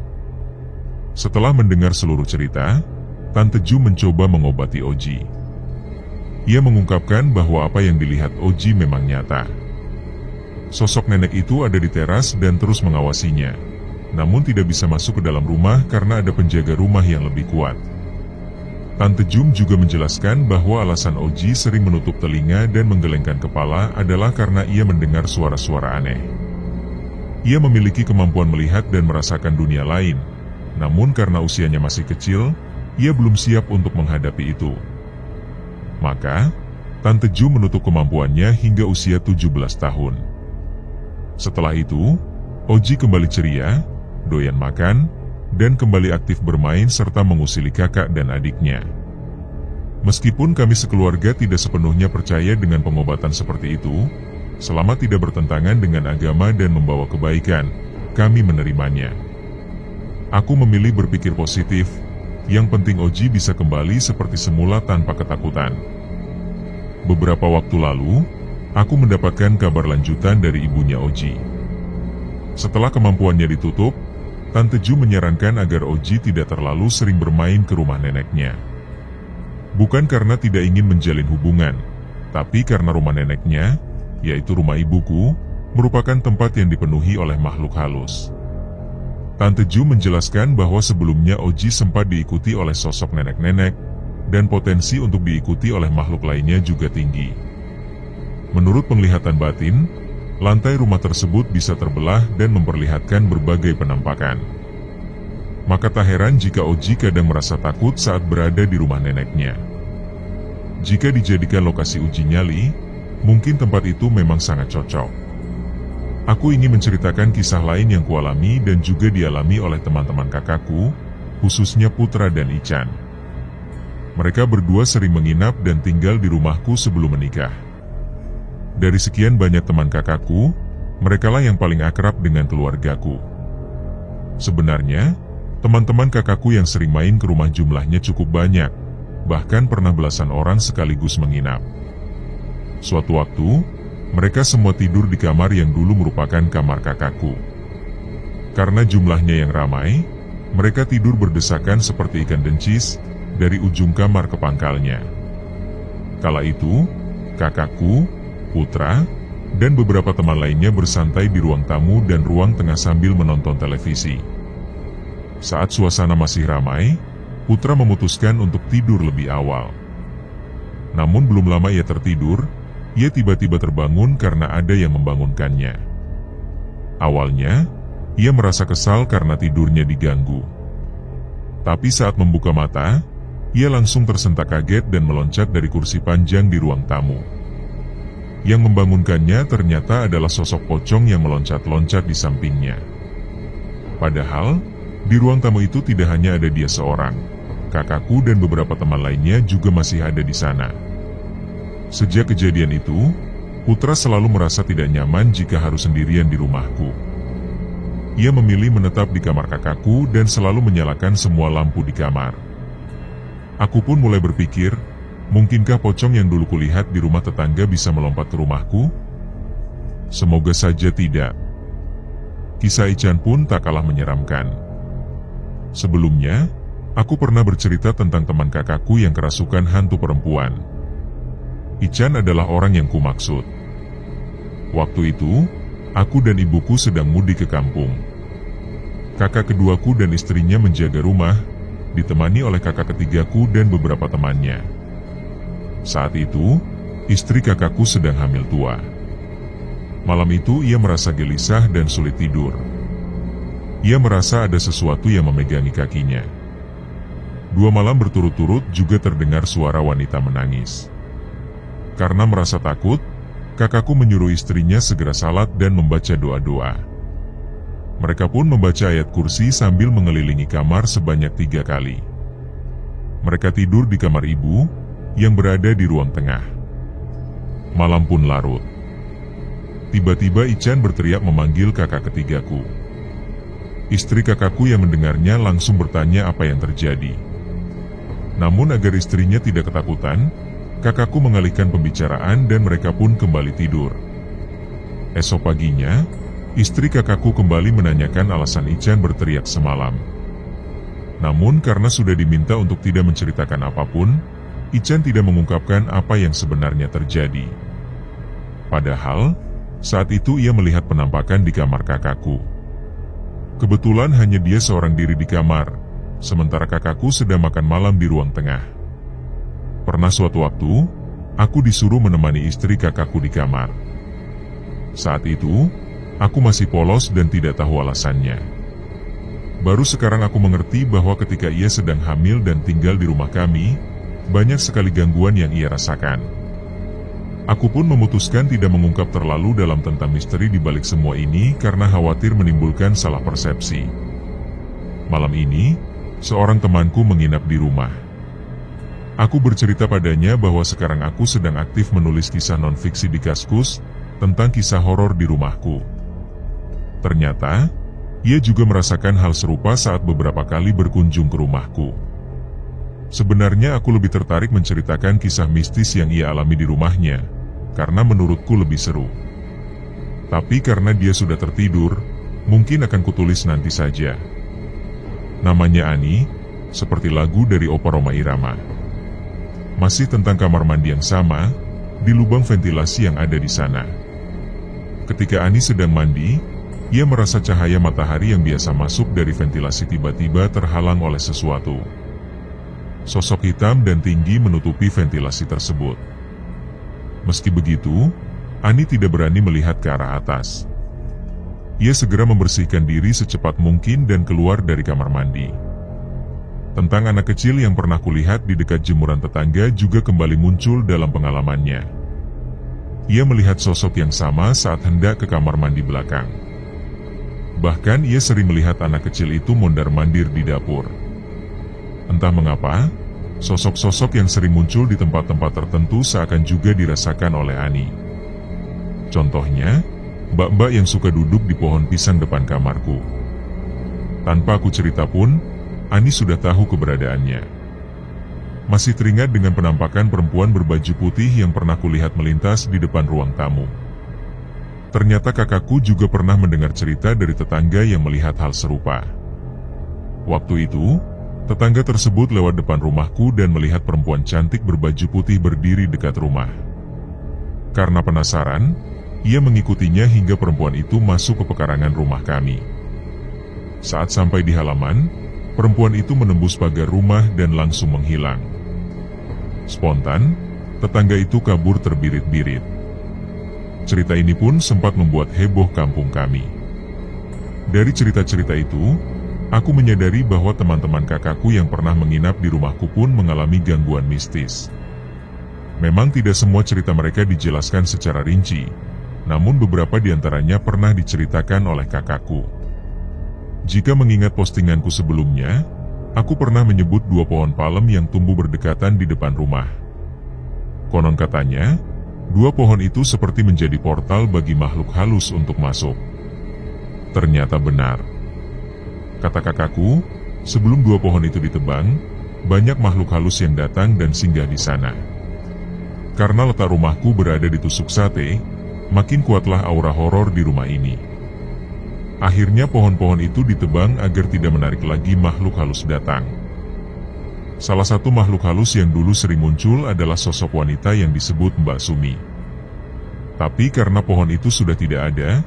Setelah mendengar seluruh cerita, Tante Jum mencoba mengobati Oji. Ia mengungkapkan bahwa apa yang dilihat Oji memang nyata. Sosok nenek itu ada di teras dan terus mengawasinya, namun tidak bisa masuk ke dalam rumah karena ada penjaga rumah yang lebih kuat. Tante Jum juga menjelaskan bahwa alasan Oji sering menutup telinga dan menggelengkan kepala adalah karena ia mendengar suara-suara aneh. Ia memiliki kemampuan melihat dan merasakan dunia lain, namun karena usianya masih kecil, ia belum siap untuk menghadapi itu. Maka, Tante Jum menutup kemampuannya hingga usia 17 tahun. Setelah itu, Oji kembali ceria, doyan makan, dan kembali aktif bermain serta mengusili kakak dan adiknya. Meskipun kami sekeluarga tidak sepenuhnya percaya dengan pengobatan seperti itu, selama tidak bertentangan dengan agama dan membawa kebaikan, kami menerimanya. Aku memilih berpikir positif, yang penting Oji bisa kembali seperti semula tanpa ketakutan. Beberapa waktu lalu, aku mendapatkan kabar lanjutan dari ibunya Oji. Setelah kemampuannya ditutup, Tante Ju menyarankan agar Oji tidak terlalu sering bermain ke rumah neneknya. Bukan karena tidak ingin menjalin hubungan, tapi karena rumah neneknya, yaitu rumah ibuku, merupakan tempat yang dipenuhi oleh makhluk halus. Tante Ju menjelaskan bahwa sebelumnya Oji sempat diikuti oleh sosok nenek-nenek, dan potensi untuk diikuti oleh makhluk lainnya juga tinggi. Menurut penglihatan batin, lantai rumah tersebut bisa terbelah dan memperlihatkan berbagai penampakan. Maka tak heran jika Oji kadang merasa takut saat berada di rumah neneknya. Jika dijadikan lokasi uji nyali, mungkin tempat itu memang sangat cocok. Aku ingin menceritakan kisah lain yang kualami dan juga dialami oleh teman-teman kakakku, khususnya Putra dan Ican. Mereka berdua sering menginap dan tinggal di rumahku sebelum menikah. Dari sekian banyak teman kakakku, merekalah yang paling akrab dengan keluargaku. Sebenarnya, teman-teman kakakku yang sering main ke rumah jumlahnya cukup banyak, bahkan pernah belasan orang sekaligus menginap. Suatu waktu, mereka semua tidur di kamar yang dulu merupakan kamar kakakku. Karena jumlahnya yang ramai, mereka tidur berdesakan seperti ikan dencis, dari ujung kamar ke pangkalnya. Kala itu, kakakku, Putra, dan beberapa teman lainnya bersantai di ruang tamu dan ruang tengah sambil menonton televisi. Saat suasana masih ramai, Putra memutuskan untuk tidur lebih awal. Namun belum lama ia tertidur, ia tiba-tiba terbangun karena ada yang membangunkannya. Awalnya, ia merasa kesal karena tidurnya diganggu. Tapi saat membuka mata, ia langsung tersentak kaget dan meloncat dari kursi panjang di ruang tamu. Yang membangunkannya ternyata adalah sosok pocong yang meloncat-loncat di sampingnya. Padahal, Di ruang tamu itu tidak hanya ada dia seorang, kakakku dan beberapa teman lainnya juga masih ada di sana. Sejak kejadian itu, Putra selalu merasa tidak nyaman jika harus sendirian di rumahku. Ia memilih menetap di kamar kakakku dan selalu menyalakan semua lampu di kamar. Aku pun mulai berpikir, mungkinkah pocong yang dulu kulihat di rumah tetangga bisa melompat ke rumahku? Semoga saja tidak. Kisah Ican pun tak kalah menyeramkan. Sebelumnya, aku pernah bercerita tentang teman kakakku yang kerasukan hantu perempuan. Ican adalah orang yang kumaksud. Waktu itu, aku dan ibuku sedang mudik ke kampung. Kakak keduaku dan istrinya menjaga rumah, ditemani oleh kakak ketigaku dan beberapa temannya. Saat itu, istri kakakku sedang hamil tua. Malam itu ia merasa gelisah dan sulit tidur. Ia merasa ada sesuatu yang memegangi kakinya. 2 malam berturut-turut juga terdengar suara wanita menangis. Karena merasa takut, kakakku menyuruh istrinya segera salat dan membaca doa-doa. Mereka pun membaca ayat kursi sambil mengelilingi kamar sebanyak 3 kali. Mereka tidur di kamar ibu, yang berada di ruang tengah. Malam pun larut. Tiba-tiba Ican berteriak memanggil kakak ketigaku. Istri kakakku yang mendengarnya langsung bertanya apa yang terjadi. Namun agar istrinya tidak ketakutan, kakakku mengalihkan pembicaraan dan mereka pun kembali tidur. Esok paginya, istri kakakku kembali menanyakan alasan Ican berteriak semalam. Namun karena sudah diminta untuk tidak menceritakan apapun, Ican tidak mengungkapkan apa yang sebenarnya terjadi. Padahal, saat itu ia melihat penampakan di kamar kakakku. Kebetulan hanya dia seorang diri di kamar, sementara kakakku sedang makan malam di ruang tengah. Pernah suatu waktu, aku disuruh menemani istri kakakku di kamar. Saat itu, aku masih polos dan tidak tahu alasannya. Baru sekarang aku mengerti bahwa ketika ia sedang hamil dan tinggal di rumah kami, banyak sekali gangguan yang ia rasakan. Aku pun memutuskan tidak mengungkap terlalu dalam tentang misteri di balik semua ini karena khawatir menimbulkan salah persepsi. Malam ini, seorang temanku menginap di rumah. Aku bercerita padanya bahwa sekarang aku sedang aktif menulis kisah non-fiksi di Kaskus tentang kisah horor di rumahku. Ternyata, ia juga merasakan hal serupa saat beberapa kali berkunjung ke rumahku. Sebenarnya aku lebih tertarik menceritakan kisah mistis yang ia alami di rumahnya, karena menurutku lebih seru. Tapi karena dia sudah tertidur, mungkin akan kutulis nanti saja. Namanya Ani, seperti lagu dari Opa Rhoma Irama. Masih tentang kamar mandi yang sama, di lubang ventilasi yang ada di sana. Ketika Ani sedang mandi, ia merasa cahaya matahari yang biasa masuk dari ventilasi tiba-tiba terhalang oleh sesuatu. Sosok hitam dan tinggi menutupi ventilasi tersebut. Meski begitu, Ani tidak berani melihat ke arah atas. Ia segera membersihkan diri secepat mungkin dan keluar dari kamar mandi. Tentang anak kecil yang pernah kulihat di dekat jemuran tetangga juga kembali muncul dalam pengalamannya. Ia melihat sosok yang sama saat hendak ke kamar mandi belakang. Bahkan ia sering melihat anak kecil itu mondar-mandir di dapur. Entah mengapa, sosok-sosok yang sering muncul di tempat-tempat tertentu seakan juga dirasakan oleh Ani. Contohnya, mbak-mbak yang suka duduk di pohon pisang depan kamarku. Tanpa aku cerita pun, Ani sudah tahu keberadaannya. Masih teringat dengan penampakan perempuan berbaju putih yang pernah kulihat melintas di depan ruang tamu. Ternyata kakakku juga pernah mendengar cerita dari tetangga yang melihat hal serupa. Waktu itu, tetangga tersebut lewat depan rumahku dan melihat perempuan cantik berbaju putih berdiri dekat rumah. Karena penasaran, ia mengikutinya hingga perempuan itu masuk ke pekarangan rumah kami. Saat sampai di halaman, perempuan itu menembus pagar rumah dan langsung menghilang. Spontan, tetangga itu kabur terbirit-birit. Cerita ini pun sempat membuat heboh kampung kami. Dari cerita-cerita itu, aku menyadari bahwa teman-teman kakakku yang pernah menginap di rumahku pun mengalami gangguan mistis. Memang tidak semua cerita mereka dijelaskan secara rinci, namun beberapa di antaranya pernah diceritakan oleh kakakku. Jika mengingat postinganku sebelumnya, aku pernah menyebut 2 pohon palem yang tumbuh berdekatan di depan rumah. Konon katanya, 2 pohon itu seperti menjadi portal bagi makhluk halus untuk masuk. Ternyata benar. Kata kakakku, sebelum 2 pohon itu ditebang, banyak makhluk halus yang datang dan singgah di sana. Karena letak rumahku berada di tusuk sate, makin kuatlah aura horor di rumah ini. Akhirnya pohon-pohon itu ditebang agar tidak menarik lagi makhluk halus datang. Salah satu makhluk halus yang dulu sering muncul adalah sosok wanita yang disebut Mbak Sumi. Tapi karena pohon itu sudah tidak ada,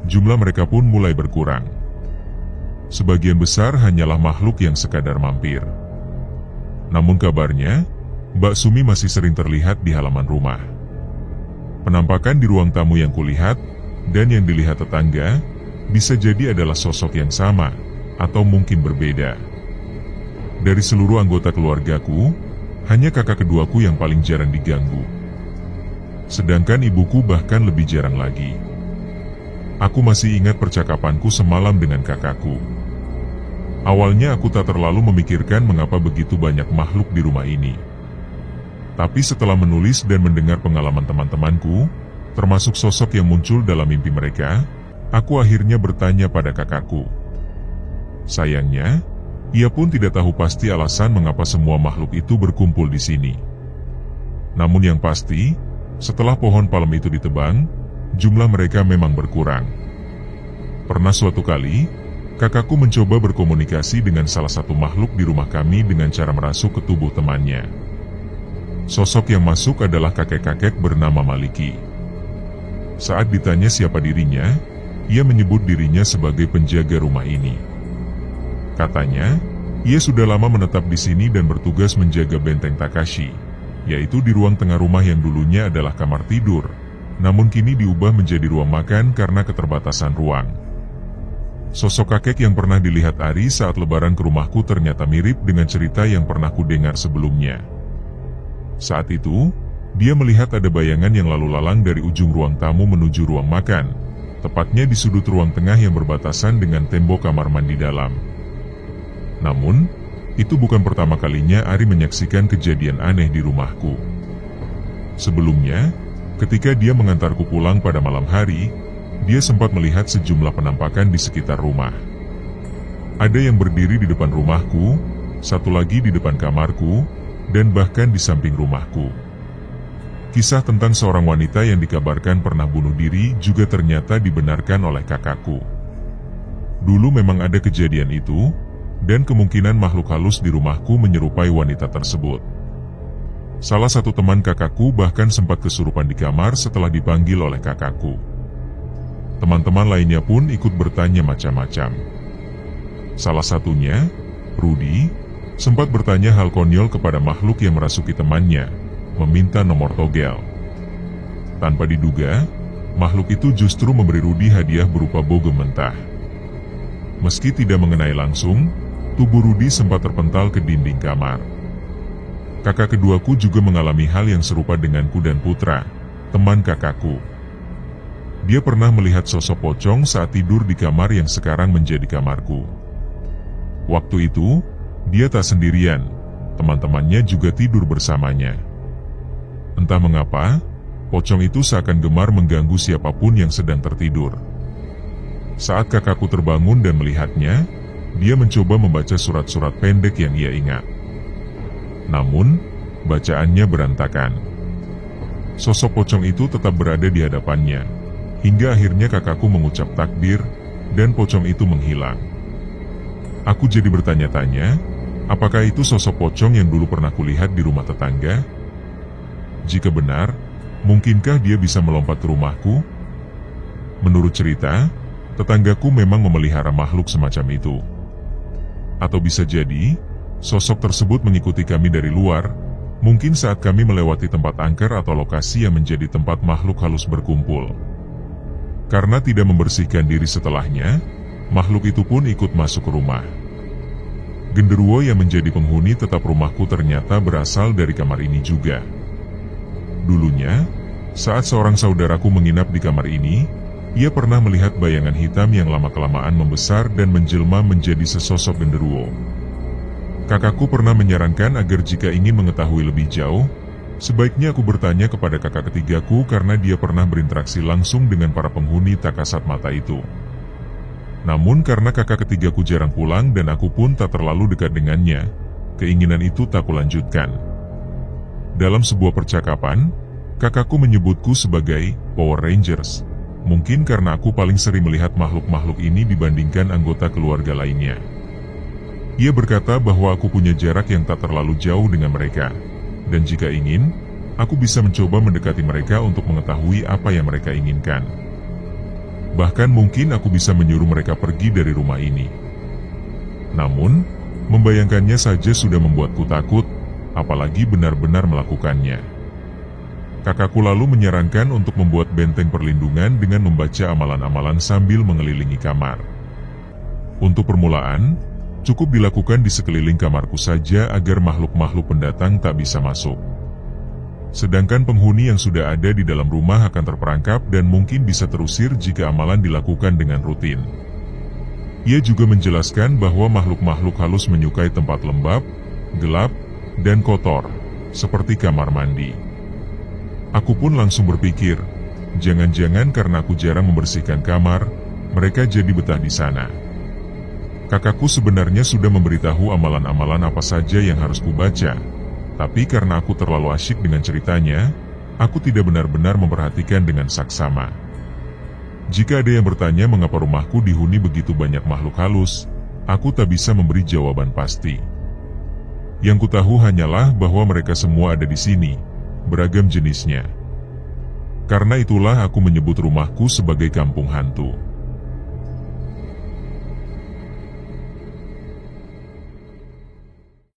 jumlah mereka pun mulai berkurang. Sebagian besar hanyalah makhluk yang sekadar mampir. Namun kabarnya, Mbak Sumi masih sering terlihat di halaman rumah. Penampakan di ruang tamu yang kulihat, dan yang dilihat tetangga, bisa jadi adalah sosok yang sama, atau mungkin berbeda. Dari seluruh anggota keluargaku, hanya kakak keduaku yang paling jarang diganggu. Sedangkan ibuku bahkan lebih jarang lagi. Aku masih ingat percakapanku semalam dengan kakakku. Awalnya aku tak terlalu memikirkan mengapa begitu banyak makhluk di rumah ini. Tapi setelah menulis dan mendengar pengalaman teman-temanku, termasuk sosok yang muncul dalam mimpi mereka, aku akhirnya bertanya pada kakakku. Sayangnya, ia pun tidak tahu pasti alasan mengapa semua makhluk itu berkumpul di sini. Namun yang pasti, setelah pohon palem itu ditebang, jumlah mereka memang berkurang. Pernah suatu kali, kakakku mencoba berkomunikasi dengan salah satu makhluk di rumah kami dengan cara merasuk ke tubuh temannya. Sosok yang masuk adalah kakek-kakek bernama Maliki. Saat ditanya siapa dirinya, ia menyebut dirinya sebagai penjaga rumah ini. Katanya, ia sudah lama menetap di sini dan bertugas menjaga benteng Takashi, yaitu di ruang tengah rumah yang dulunya adalah kamar tidur, namun kini diubah menjadi ruang makan karena keterbatasan ruang. Sosok kakek yang pernah dilihat Ari saat lebaran ke rumahku ternyata mirip dengan cerita yang pernah kudengar sebelumnya. Saat itu, dia melihat ada bayangan yang lalu lalang dari ujung ruang tamu menuju ruang makan, tepatnya di sudut ruang tengah yang berbatasan dengan tembok kamar mandi dalam. Namun, itu bukan pertama kalinya Ari menyaksikan kejadian aneh di rumahku. Sebelumnya, ketika dia mengantarku pulang pada malam hari, dia sempat melihat sejumlah penampakan di sekitar rumah. Ada yang berdiri di depan rumahku, satu lagi di depan kamarku, dan bahkan di samping rumahku. Kisah tentang seorang wanita yang dikabarkan pernah bunuh diri juga ternyata dibenarkan oleh kakakku. Dulu memang ada kejadian itu, dan kemungkinan makhluk halus di rumahku menyerupai wanita tersebut. Salah satu teman kakakku bahkan sempat kesurupan di kamar setelah dipanggil oleh kakakku. Teman-teman lainnya pun ikut bertanya macam-macam. Salah satunya, Rudi, sempat bertanya hal konyol kepada makhluk yang merasuki temannya, meminta nomor togel. Tanpa diduga, makhluk itu justru memberi Rudi hadiah berupa bogem mentah. Meski tidak mengenai langsung, tubuh Rudi sempat terpental ke dinding kamar. Kakak keduaku juga mengalami hal yang serupa denganku dan Putra, teman kakakku. Dia pernah melihat sosok pocong saat tidur di kamar yang sekarang menjadi kamarku. Waktu itu, dia tak sendirian, teman-temannya juga tidur bersamanya. Entah mengapa, pocong itu seakan gemar mengganggu siapapun yang sedang tertidur. Saat kakakku terbangun dan melihatnya, dia mencoba membaca surat-surat pendek yang ia ingat. Namun, bacaannya berantakan. Sosok pocong itu tetap berada di hadapannya, hingga akhirnya kakakku mengucap takbir, dan pocong itu menghilang. Aku jadi bertanya-tanya, apakah itu sosok pocong yang dulu pernah kulihat di rumah tetangga? Jika benar, mungkinkah dia bisa melompat ke rumahku? Menurut cerita, tetanggaku memang memelihara makhluk semacam itu. Atau bisa jadi, sosok tersebut mengikuti kami dari luar, mungkin saat kami melewati tempat angker atau lokasi yang menjadi tempat makhluk halus berkumpul. Karena tidak membersihkan diri setelahnya, makhluk itu pun ikut masuk ke rumah. Genderuwo yang menjadi penghuni tetap rumahku ternyata berasal dari kamar ini juga. Dulunya, saat seorang saudaraku menginap di kamar ini, Ia pernah melihat bayangan hitam yang lama-kelamaan membesar dan menjelma menjadi sesosok genderuwo. Kakakku pernah menyarankan agar jika ingin mengetahui lebih jauh, sebaiknya aku bertanya kepada kakak ketigaku karena dia pernah berinteraksi langsung dengan para penghuni tak kasat mata itu. Namun karena kakak ketigaku jarang pulang dan aku pun tak terlalu dekat dengannya, keinginan itu tak kulanjutkan. Dalam sebuah percakapan, kakakku menyebutku sebagai Power Rangers. Mungkin karena aku paling sering melihat makhluk-makhluk ini dibandingkan anggota keluarga lainnya. Ia berkata bahwa aku punya jarak yang tak terlalu jauh dengan mereka. Dan jika ingin, aku bisa mencoba mendekati mereka untuk mengetahui apa yang mereka inginkan. Bahkan mungkin aku bisa menyuruh mereka pergi dari rumah ini. Namun, membayangkannya saja sudah membuatku takut, apalagi benar-benar melakukannya. Kakakku lalu menyarankan untuk membuat benteng perlindungan dengan membaca amalan-amalan sambil mengelilingi kamar. Untuk permulaan, cukup dilakukan di sekeliling kamarku saja agar makhluk-makhluk pendatang tak bisa masuk. Sedangkan penghuni yang sudah ada di dalam rumah akan terperangkap dan mungkin bisa terusir jika amalan dilakukan dengan rutin. Ia juga menjelaskan bahwa makhluk-makhluk halus menyukai tempat lembab, gelap, dan kotor, seperti kamar mandi. Aku pun langsung berpikir, jangan-jangan karena aku jarang membersihkan kamar, mereka jadi betah di sana. Kakakku sebenarnya sudah memberitahu amalan-amalan apa saja yang harus kubaca, tapi karena aku terlalu asyik dengan ceritanya, aku tidak benar-benar memperhatikan dengan saksama. Jika ada yang bertanya mengapa rumahku dihuni begitu banyak makhluk halus, aku tak bisa memberi jawaban pasti. Yang kutahu hanyalah bahwa mereka semua ada di sini, beragam jenisnya. Karena itulah aku menyebut rumahku sebagai kampung hantu.